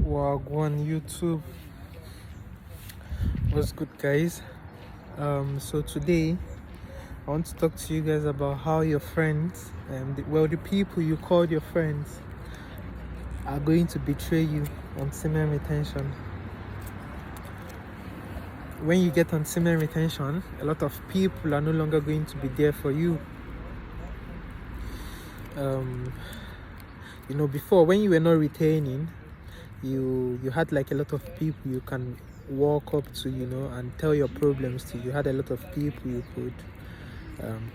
Wagwan YouTube. What's good, guys? So today I want to talk to you guys about how your friends, the people you called your friends, are going to betray you on semen retention. When you get on semen retention, a lot of people are no longer going to be there for you. Before, when you were not retaining, you had like a lot of people you can walk up to, and tell your problems to. You had a lot of people you could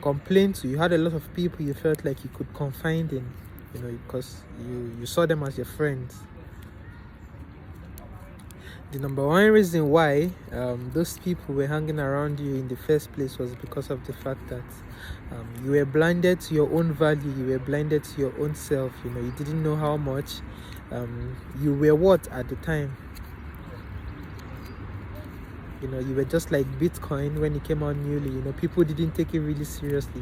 complain to. You had a lot of people you felt like you could confide in, because you saw them as your friends. The number one reason why those people were hanging around you in the first place was because of the fact that you were blinded to your own value. You were blinded to your own self. You didn't know how much you were worth at the time. You were just like Bitcoin when it came out newly. People didn't take it really seriously.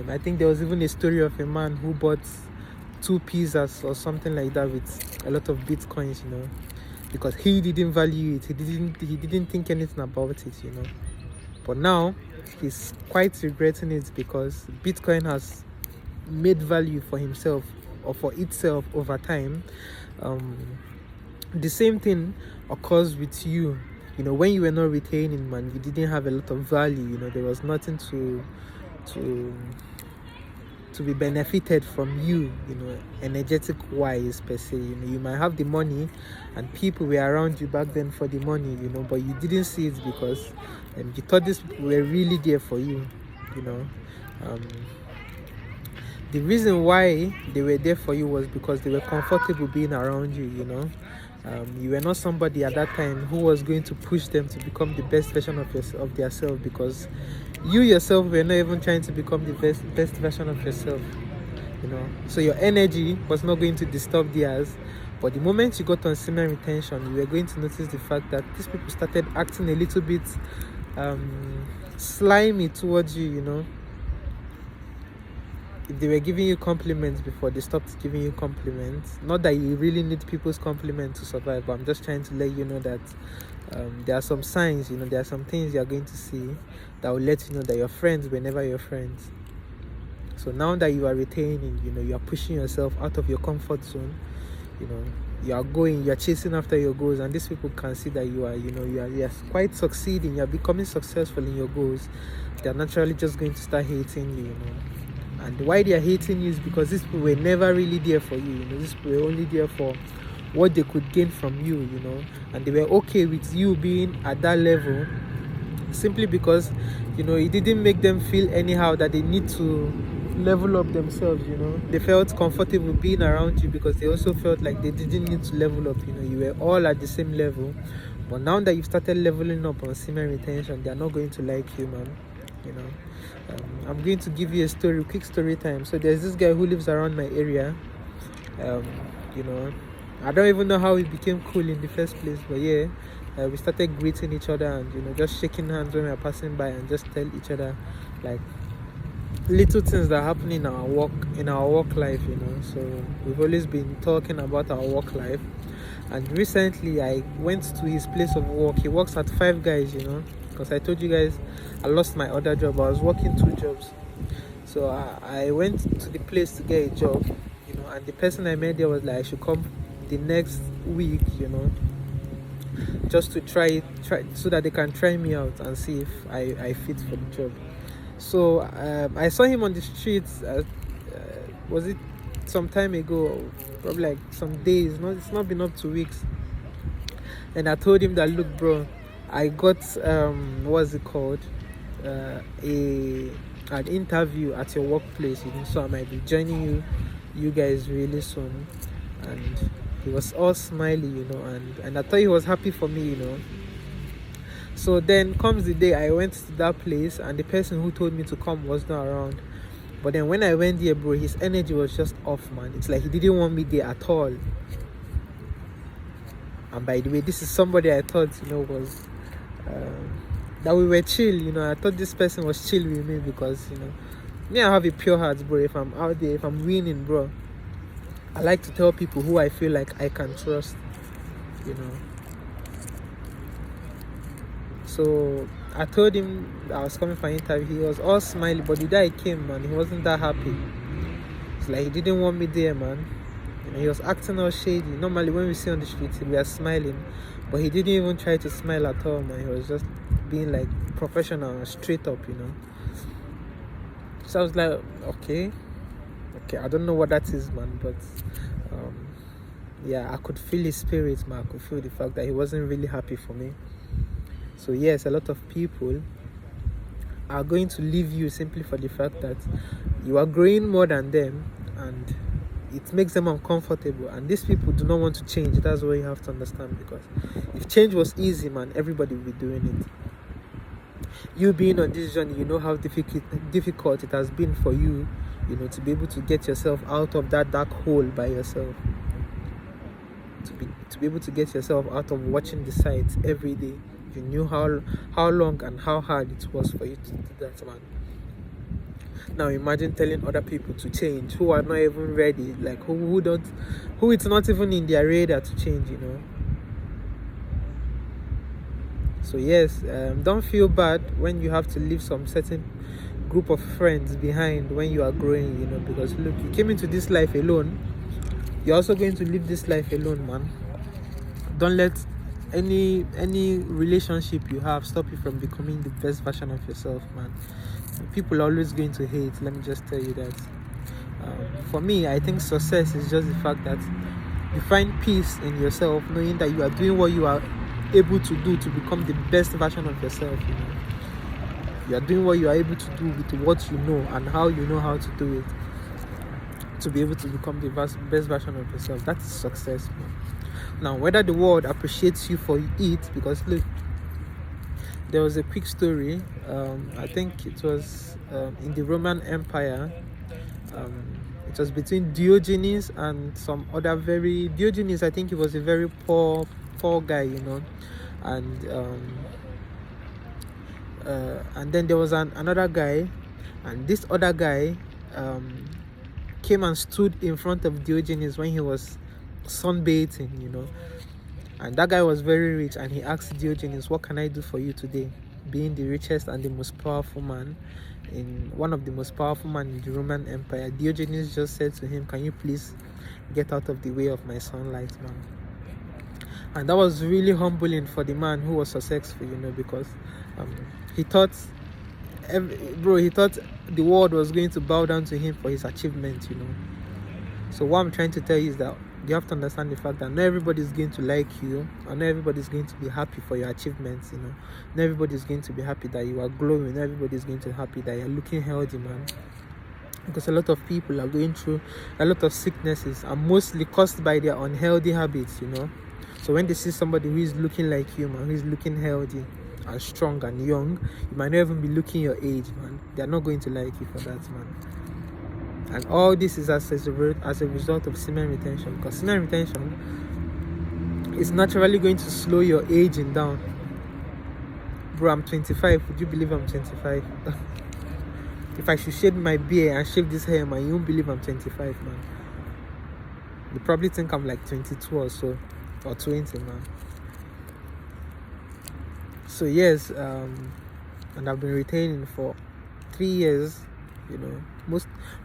I think there was even a story of a man who bought 2 pizzas or something like that with a lot of Bitcoins, because he didn't value it. He didn't think anything about it, But now he's quite regretting it because Bitcoin has made value for himself or for itself over time. The same thing occurs with you. When you were not retaining, man, you didn't have a lot of value. There was nothing to be benefited from you, energetic wise per se. You might have the money and people were around you back then for the money, but you didn't see it because you thought these people were really there for you. The reason why they were there for you was because they were comfortable being around you. You were not somebody at that time who was going to push them to become the best version of themselves, because you yourself were not even trying to become the best version of yourself. So your energy was not going to disturb theirs. But the moment you got on semen retention, you were going to notice the fact that these people started acting a little bit slimy towards you. If they were giving you compliments before, they stopped giving you compliments. Not that you really need people's compliments to survive, but I'm just trying to let you know that there are some signs, there are some things you are going to see that will let you know that your friends were never your friends. So now that you are retaining, you are pushing yourself out of your comfort zone. You are chasing after your goals, and these people can see that you are quite succeeding. You are becoming successful in your goals. They are naturally just going to start hating you. And why they are hating you is because these people were never really there for you. These people were only there for what they could gain from you. And they were okay with you being at that level simply because it didn't make them feel anyhow that they need to level up themselves. They felt comfortable being around you because they also felt like they didn't need to level up. You were all at the same level. But now that you've started leveling up on semen retention, they are not going to like you, man. I'm going to give you a quick story time. So there's this guy who lives around my area. I don't even know how we became cool in the first place, but yeah, we started greeting each other and just shaking hands when we are passing by and just tell each other like little things that happen in our work life. So we've always been talking about our work life. And recently I went to his place of work. He works at Five Guys, because I told you guys I lost my other job. I was working 2 jobs. So I went to the place to get a job, and the person I met there was like I should come the next week, just to try so that they can try me out and see if I fit for the job. So I saw him on the streets. Was it some time ago? Probably like some days. It's not been up to weeks. And I told him that, look, bro, I got what's it called? An interview at your workplace, so I might be joining you guys really soon. And he was all smiley, and I thought he was happy for me, So then comes the day I went to that place, and the person who told me to come was not around. But then when I went there, bro, his energy was just off, man. It's like he didn't want me there at all. And by the way, this is somebody I thought, was that we were chill. I thought this person was chill with me because, me, I have a pure heart, bro. If I'm out there, if I'm winning, bro, I like to tell people who I feel like I can trust. you know. So I told him I was coming for an interview. He was all smiley, but the day I came, man, he wasn't that happy. It's like he didn't want me there, man. You know, he was acting all shady. Normally when we see on the street, we are smiling, but he didn't even try to smile at all, man. He was just being like professional and straight up, you know. So I was like, okay, I don't know what that is, man, but yeah, I could feel his spirit, man. I could feel the fact that he wasn't really happy for me. So yes, a lot of people are going to leave you simply for the fact that you are growing more than them, and it makes them uncomfortable. And these people do not want to change. That's what you have to understand, because if change was easy, man, everybody would be doing it. You being on this journey, you know how difficult it has been for you, you know, to be able to get yourself out of that dark hole by yourself, to be able to get yourself out of watching the sights every day. You knew how long and how hard it was for you to do that, man. Now imagine telling other people to change who are not even ready, like who it's not even in their radar to change, you know. So yes, don't feel bad when you have to leave some certain group of friends behind when you are growing, you know, because look, you came into this life alone. You're also going to live this life alone, man. Don't let any relationship you have stop you from becoming the best version of yourself, man. People are always going to hate, let me just tell you that. For me, I think success is just the fact that you find peace in yourself, knowing that you are doing what you are able to do to become the best version of yourself, you know. You are doing what you are able to do with what you know and how you know how to do it, to be able to become the best version of yourself. That is success, man. Now, whether the world appreciates you for it, because look, there was a quick story, I think it was in the Roman Empire. It was between Diogenes and some other Diogenes, I think he was a very poor guy, you know, and then there was another guy, and this other guy came and stood in front of Diogenes when he was sunbathing, you know. And that guy was very rich, and he asked Diogenes, what can I do for you today? Being the richest and the most powerful man, one of the most powerful men in the Roman Empire, Diogenes just said to him, can you please get out of the way of my sunlight, man? And that was really humbling for the man who was successful, you know, because he thought the world was going to bow down to him for his achievement, you know. So what I'm trying to tell you is that you have to understand the fact that not everybody is going to like you, and not everybody is going to be happy for your achievements, you know. Not everybody is going to be happy that you are glowing. Not everybody is going to be happy that you're looking healthy, man. Because a lot of people are going through a lot of sicknesses, and mostly caused by their unhealthy habits, you know. So when they see somebody who is looking like you, man, who is looking healthy and strong and young, you might not even be looking your age, man. They're not going to like you for that, man. And all this is as a result of semen retention, because semen retention is naturally going to slow your aging down. Bro, I'm 25. Would you believe I'm 25? If I should shave my beard and shave this hair, man, you won't believe I'm 25, man. You probably think I'm like 22 or so, or 20, man. So yes, and I've been retaining for 3 years, you know.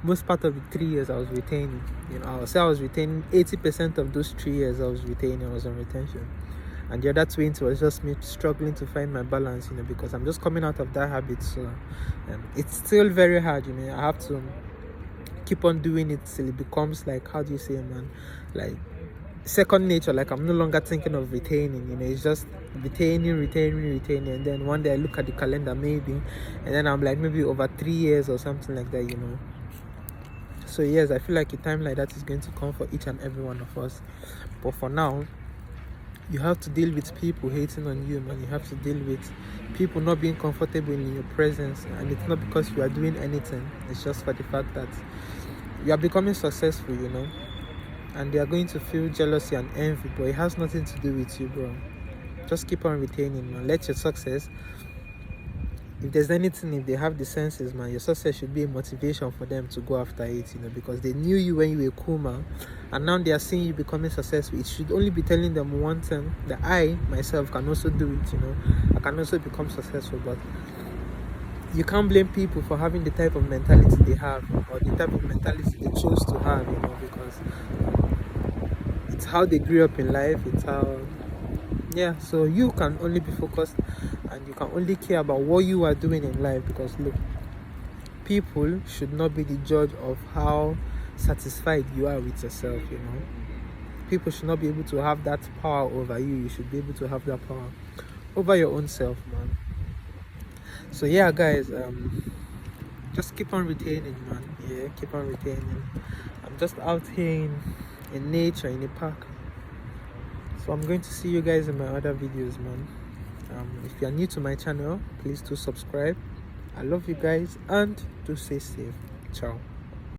Most part of the 3 years I was retaining, you know. I would say I was retaining 80% of those 3 years. I was retaining, I was on retention, and the other 20 was just me struggling to find my balance, you know, because I'm just coming out of that habit. So it's still very hard, you know. I have to keep on doing it till it becomes like, how do you say, man, like second nature. Like I'm no longer thinking of retaining, you know. It's just retaining, and then one day I look at the calendar maybe, and then I'm like, maybe over 3 years or something like that, you know. So yes, I feel like a time like that is going to come for each and every one of us. But for now, you have to deal with people hating on you, man. You have to deal with people not being comfortable in your presence, and it's not because you are doing anything. It's just for the fact that you are becoming successful, you know. And they are going to feel jealousy and envy, but it has nothing to do with you, bro. Just keep on retaining, man. Let your success if there's anything, if they have the senses, man, your success should be a motivation for them to go after it, you know, because they knew you when you were cool, man, and now they are seeing you becoming successful. It should only be telling them one thing, that I myself can also do it, you know, I can also become successful. But you can't blame people for having the type of mentality they have, or the type of mentality they chose to have, you know, because it's how they grew up in life. It's how, yeah. So you can only be focused, and you can only care about what you are doing in life. Because look, people should not be the judge of how satisfied you are with yourself, you know. People should not be able to have that power over you. You should be able to have that power over your own self, man. So yeah, guys, just keep on retaining, man. Yeah, keep on retaining. I'm just out here in nature, in a park. So I'm going to see you guys in my other videos, man. If you are new to my channel, please do subscribe. I love you guys, and do stay safe. Ciao.